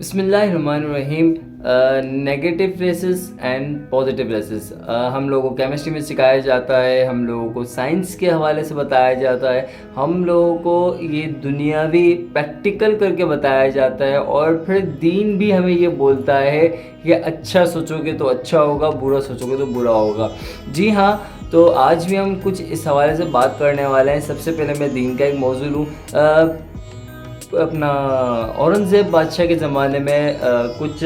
बिस्मिल्लाहिर्रहमानिर्रहीम। Negative races and positive races हम लोगों को केमिस्ट्री में सिखाया जाता है, हम लोगों को साइंस के हवाले से बताया जाता है, हम लोगों को ये दुनियावी प्रैक्टिकल करके बताया जाता है और फिर दीन भी हमें ये बोलता है कि अच्छा सोचोगे तो अच्छा होगा, बुरा सोचोगे तो बुरा होगा। जी हाँ, तो आज भी हम कुछ इस हवाले से बात करने वाले हैं। सबसे पहले मैं दीन का एक मौजू लूँ। अपना औरंगज़ेब बादशाह के ज़माने में कुछ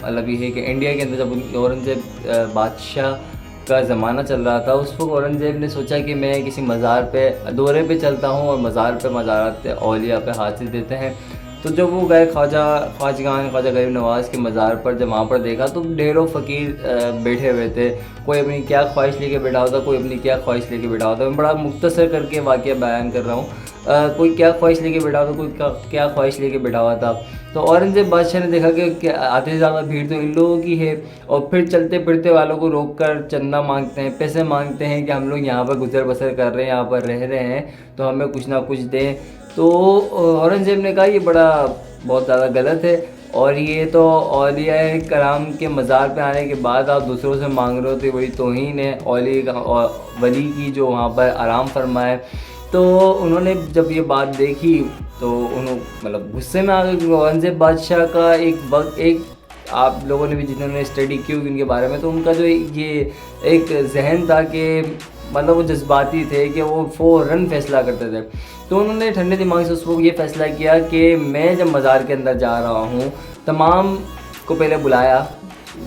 मतलब ये है कि इंडिया के अंदर जब औरंगज़ेब बादशाह का ज़माना चल रहा था, उस वक्त औरंगज़ेब ने सोचा कि मैं किसी मज़ार पे दौरे पे चलता हूँ और मज़ार पे मज़ारात औलिया पे हाजिर देते हैं। तो जब वो गए ख्वाजा गरीब नवाज़ के मज़ार पर, जब वहाँ पर देखा तो ढेरों फ़कीर बैठे हुए थे। कोई अपनी क्या ख्वाहिश लेके बैठा होता, कोई अपनी क्या ख्वाहिश लेके बैठा होता। मैं बड़ा मुख्तसर करके वाक़या बयान कर रहा हूँ। कोई क्या ख्वाहिश लेके बैठा होता, कोई क्या ख्वाहिश लेके बैठा हुआ था। तो औरंगज़ेब बादशाह ने देखा कि आधे से ज़्यादा भीड़ तो इन लोगों की है, और फिर चलते फिरते वालों को रोक कर चंदा मांगते हैं, पैसे मांगते हैं कि हम लोग यहाँ पर गुजर बसर कर रहे हैं, यहाँ पर रह रहे हैं, तो हमें कुछ ना कुछ दें। तो औरंगज़ेब ने कहा ये बहुत ज़्यादा गलत है, और ये तो औलिया कराम के मज़ार पे आने के बाद आप दूसरों से मांग रहे हो, तो ये बड़ी तौहीन है वली की जो वहाँ पर आराम फरमाए। तो उन्होंने जब ये बात देखी तो उन्होंने मतलब गुस्से में आ गए, क्योंकि औरंगज़ेब बादशाह का एक आप लोगों ने भी जिन्होंने स्टडी की होगी उनके बारे में, तो उनका जो ये एक जहन था कि मतलब वो जज्बाती थे कि वो फ़ौरन फ़ैसला करते थे। तो उन्होंने ठंडे दिमाग से उस वक्त ये फ़ैसला किया कि मैं जब मज़ार के अंदर जा रहा हूँ, तमाम को पहले बुलाया।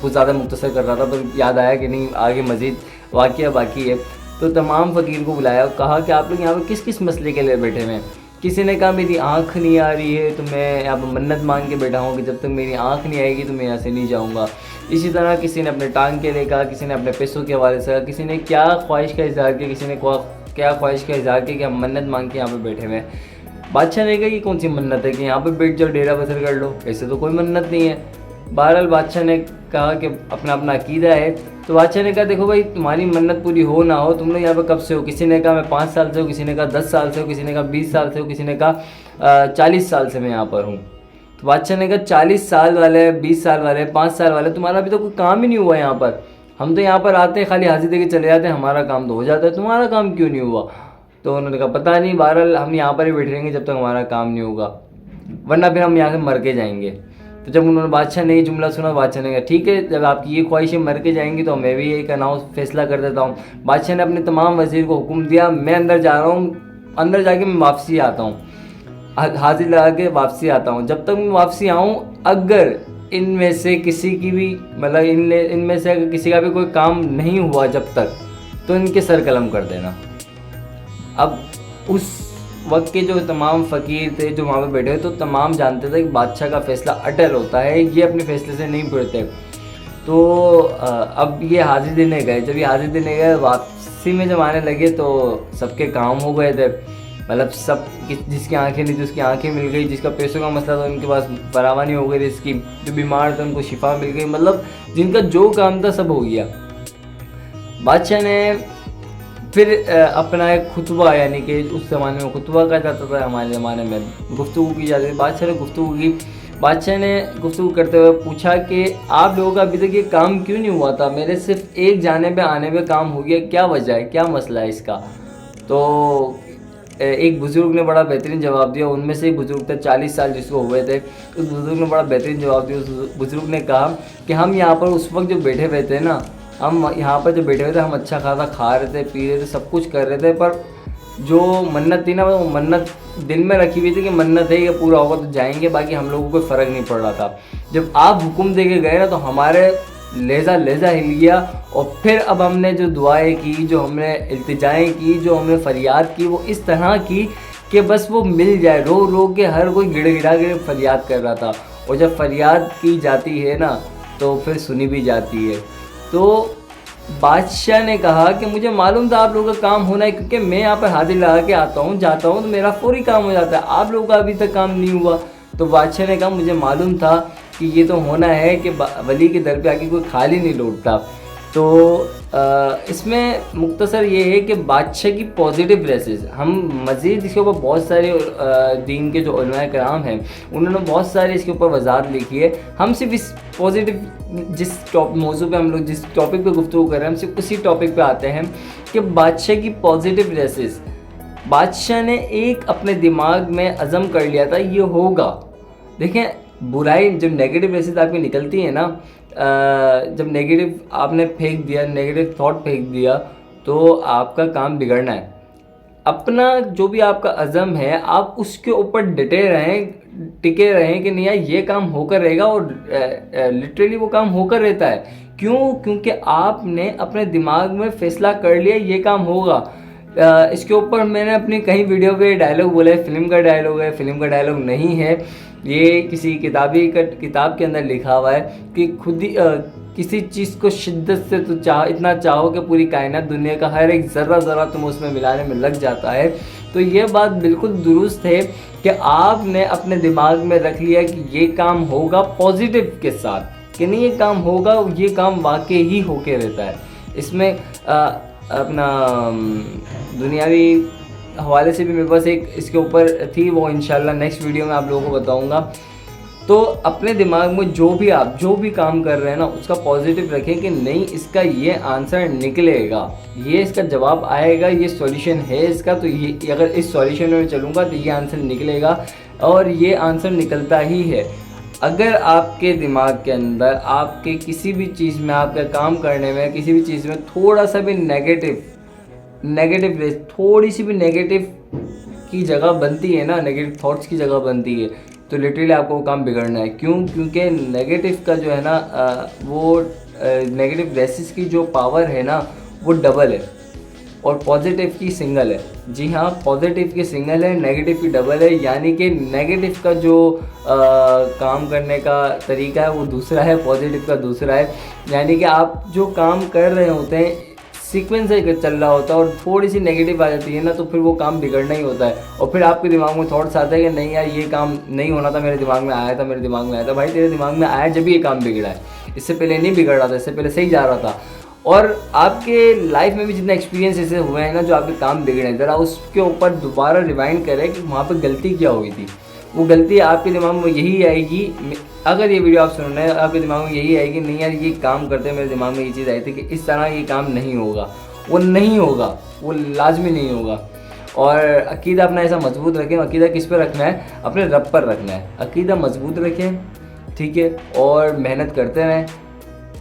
कुछ ज़्यादा मुख्तसर कर रहा था, पर याद आया कि नहीं आगे मज़ीद वाक़या बाकी है। तो तमाम फ़कीर को बुलाया, कहा कि आप लोग यहाँ पर किस किस मसले के लिए बैठे हुए हैं। किसी ने कहा मेरी आँख नहीं आ रही है, तो मैं यहाँ पर मन्नत मांग के बैठा हूँ कि जब तक मेरी आँख नहीं आएगी तो मैं यहाँ से नहीं जाऊँगा। इसी तरह किसी ने अपने टांग के लिए कहा, किसी ने अपने पैसों के हवाले से कहा, किसी ने क्या ख्वाहिश का इज़हार किया, किसी ने क्या ख्वाहिश का इज़हार किया कि हम मन्नत मांग के यहाँ पर बैठे हुए हैं। बादशाह ने कहा कि कौन सी मन्नत है कि यहाँ पर बैठ जाओ, डेरा बसर कर लो, ऐसे तो कोई मन्नत नहीं है। बहरहाल बादशाह ने कहा कि अपना अपना अकीदा है। तो बादशाह ने कहा देखो भाई, तुम्हारी मन्नत पूरी हो ना हो, तुम लोग यहाँ पर कब से हो। किसी ने कहा मैं 5 साल से हूँ, किसी ने कहा 10 साल से हूँ, किसी ने कहा 20 साल से हूँ, किसी ने कहा 40 साल से मैं यहाँ पर हूँ। तो बादशाह ने कहा 40 साल वाले, 20 साल वाले, 5 साल वाले, तुम्हारा अभी तो कोई काम ही नहीं हुआ यहाँ पर। हम तो यहाँ पर आते हैं, खाली हाजिर दे के चले जाते हैं, हमारा काम तो हो जाता है, तुम्हारा काम क्यों नहीं हुआ। तो उन्होंने कहा पता नहीं, बहरहाल हम यहाँ पर ही बैठे रहेंगे जब तक हमारा काम नहीं होगा, वरना फिर हम यहाँ से मर के जाएंगे। तो जब उन्होंने बादशाह ने ये जुमला सुना, बादशाह ने कहा ठीक है, जब आपकी ये ख्वाहिशें मर के जाएंगी तो मैं भी एक अनाउंस फैसला कर देता हूँ। बादशाह ने अपने तमाम वज़ीर को हुक्म दिया, मैं अंदर जा रहा हूँ, अंदर जाके मैं वापसी आता हूँ, हाजिर लगा के वापसी आता हूँ। जब तक मैं वापसी आऊँ, अगर इनमें से किसी की भी मतलब इनमें से अगर किसी का भी कोई काम नहीं हुआ जब तक, तो इनके सर कलम कर देना। अब उस वक्त के जो तमाम फ़कीर थे जो वहाँ पर बैठे हुए, तो तमाम जानते थे कि बादशाह का फ़ैसला अटल होता है, ये अपने फ़ैसले से नहीं फिरते। तो अब ये हाजिर देने गए। जब ये हाजिर देने गए, वापसी में जब आने लगे तो सबके काम हो गए थे। मतलब सब जिसकी आंखें नहीं थी उसकी आंखें मिल गई, जिसका पैसों का मसला था उनके पास फरावानी हो गई, जिसकी जो बीमार थे उनको शिफा मिल गई, मतलब जिनका जो काम था सब हो गया। बादशाह ने फिर अपना एक खुतबा, यानी कि उस ज़माने में खुतबा कहा जाता था, हमारे ज़माने में गुफ्तगू की जाती थी। बादशाह ने गुफ्तगू की। बादशाह ने गुफ्तगू करते हुए पूछा कि आप लोगों का अभी तक ये काम क्यों नहीं हुआ था, मेरे सिर्फ एक जाने पे आने पे काम हो गया, क्या वजह है, क्या मसला है इसका। तो एक बुज़ुर्ग ने बड़ा बेहतरीन जवाब दिया। उनमें से एक बुज़ुर्ग था 40 साल जिसको हुए थे, उस बुज़ुर्ग ने बड़ा बेहतरीन जवाब दिया। उस बुज़ुर्ग ने कहा कि हम यहाँ पर उस वक्त जो बैठे हुए थे ना, हम यहाँ पर जो बैठे हुए थे, हम अच्छा खासा खा रहे थे, पी रहे थे, सब कुछ कर रहे थे, पर जो मन्नत थी ना, वो मन्नत दिल में रखी हुई थी कि मन्नत है, ये पूरा होगा तो जाएंगे, बाकी हम लोगों को कोई फ़र्क नहीं पड़ रहा था। जब आप हुक्म दे के गए ना, तो हमारे लेज़ा हिल गया, और फिर अब हमने जो दुआएं की, जो हमने इल्तिजाएं की, जो हमने फरियाद की, वो इस तरह की कि बस वो मिल जाए। रो रो के हर कोई गिड़गिड़ा के फरियाद कर रहा था, और जब फरियाद की जाती है ना, तो फिर सुनी भी जाती है। तो बादशाह ने कहा कि मुझे मालूम था आप लोगों का काम होना है, क्योंकि मैं यहाँ पर हाजिर लगा के आता हूँ, जाता हूँ, तो मेरा फौरी काम हो जाता है, आप लोगों का अभी तक काम नहीं हुआ। तो बादशाह ने कहा मुझे मालूम था कि ये तो होना है कि वली के दर पे आके कोई खाली नहीं लौटता। तो इसमें मुख्तसर ये है कि बादशाह की पॉजिटिव रेसेस, हम मज़ीद इसके ऊपर बहुत सारे दीन के जो उलमाए कराम हैं उन्होंने बहुत सारे इसके ऊपर वजाहत लिखी है। हम सिर्फ इस पॉजिटिव जिस मौजू पे हम लोग जिस टॉपिक पे गुफ्तगू कर रहे हैं हम सिर्फ उसी टॉपिक पे आते हैं कि बादशाह की पॉजिटिव रेसेस। बादशाह ने एक अपने दिमाग में अज़म कर लिया था ये होगा। देखें, बुराई जब नेगेटिव रेसेस आपकी निकलती है ना, जब नेगेटिव आपने फेंक दिया, नेगेटिव थॉट फेंक दिया, तो आपका काम बिगड़ना है। अपना जो भी आपका अज़म है आप उसके ऊपर टिके रहें कि नहीं यार ये काम होकर रहेगा, और लिटरली वो काम होकर रहता है। क्यों? क्योंकि आपने अपने दिमाग में फ़ैसला कर लिया ये काम होगा। इसके ऊपर मैंने अपनी कहीं वीडियो पे डायलॉग बोला है, फिल्म का डायलॉग है, फिल्म का डायलॉग नहीं है, ये किसी किताब के अंदर लिखा हुआ है कि खुद ही किसी चीज़ को शिद्दत से तो इतना चाहो कि पूरी कायनात दुनिया का हर एक ज़र्रा तुम उसमें मिलाने में लग जाता है। तो ये बात बिल्कुल दुरुस्त है कि आपने अपने दिमाग में रख लिया कि ये काम होगा पॉजिटिव के साथ, कि नहीं ये काम होगा, ये काम वाकई ही होके रहता है। इसमें अपना दुनियावी हवाले से भी मेरे पास एक इसके ऊपर थी, वो इंशाल्लाह नेक्स्ट वीडियो में आप लोगों को बताऊंगा। तो अपने दिमाग में जो भी काम कर रहे हैं ना उसका पॉजिटिव रखें कि नहीं इसका ये आंसर निकलेगा, ये इसका जवाब आएगा, ये सॉल्यूशन है इसका, तो ये अगर इस सॉल्यूशन में चलूँगा तो ये आंसर निकलेगा, और ये आंसर निकलता ही है। अगर आपके दिमाग के अंदर आपके किसी भी चीज़ में, आपका काम करने में किसी भी चीज़ में थोड़ा सा भी नेगेटिव थोड़ी सी भी नेगेटिव की जगह बनती है ना, नेगेटिव थॉट्स की जगह बनती है, तो लिटरली आपको वो काम बिगड़ना है। क्यों? क्योंकि नेगेटिव का जो है ना वो नेगेटिव रेसिस की जो पावर है ना वो डबल है और पॉजिटिव की सिंगल है। जी हाँ, पॉजिटिव की सिंगल है, नेगेटिव की डबल है। यानी कि नेगेटिव का जो काम करने का तरीका है वो दूसरा है, पॉजिटिव का दूसरा है। यानी कि आप जो काम कर रहे होते हैं सीक्वेंस से चल रहा होता है और थोड़ी सी नेगेटिव आ जाती है ना तो फिर वो काम बिगड़ना ही होता है। और फिर आपके दिमाग में थॉट्स आते हैं कि नहीं यार ये काम नहीं होना था, मेरे दिमाग में आया था। भाई तेरे दिमाग में आया जब ये काम बिगड़ा है, इससे पहले नहीं बिगड़ रहा था, इससे पहले सही जा रहा था। और आपके लाइफ में भी जितने एक्सपीरियंस ऐसे हुए हैं ना जो आपके काम बिगड़े हैं, ज़रा उसके ऊपर दोबारा रिवाइंड करें कि वहाँ पर गलती क्या हुई थी। वो गलती आपके दिमाग में यही आएगी, अगर ये वीडियो आप सुन रहे हैं आपके दिमाग में यही आएगी नहीं यार ये काम करते मेरे दिमाग में ये चीज़ आई थी कि इस तरह ये काम नहीं होगा, वो नहीं होगा, वो लाजमी नहीं होगा। और अकीदा अपना ऐसा मजबूत रखें। अकीदा किस पर रखना है? अपने रब पर रखना है। अकीदा मजबूत रखें, ठीक है, और मेहनत करते रहें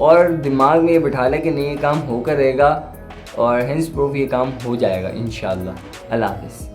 और दिमाग में ये बिठा लें कि नहीं ये काम होकर रहेगा और हेंस प्रूफ ये काम हो जाएगा इंशाअल्लाह। अल्लाह हाफ़िज़।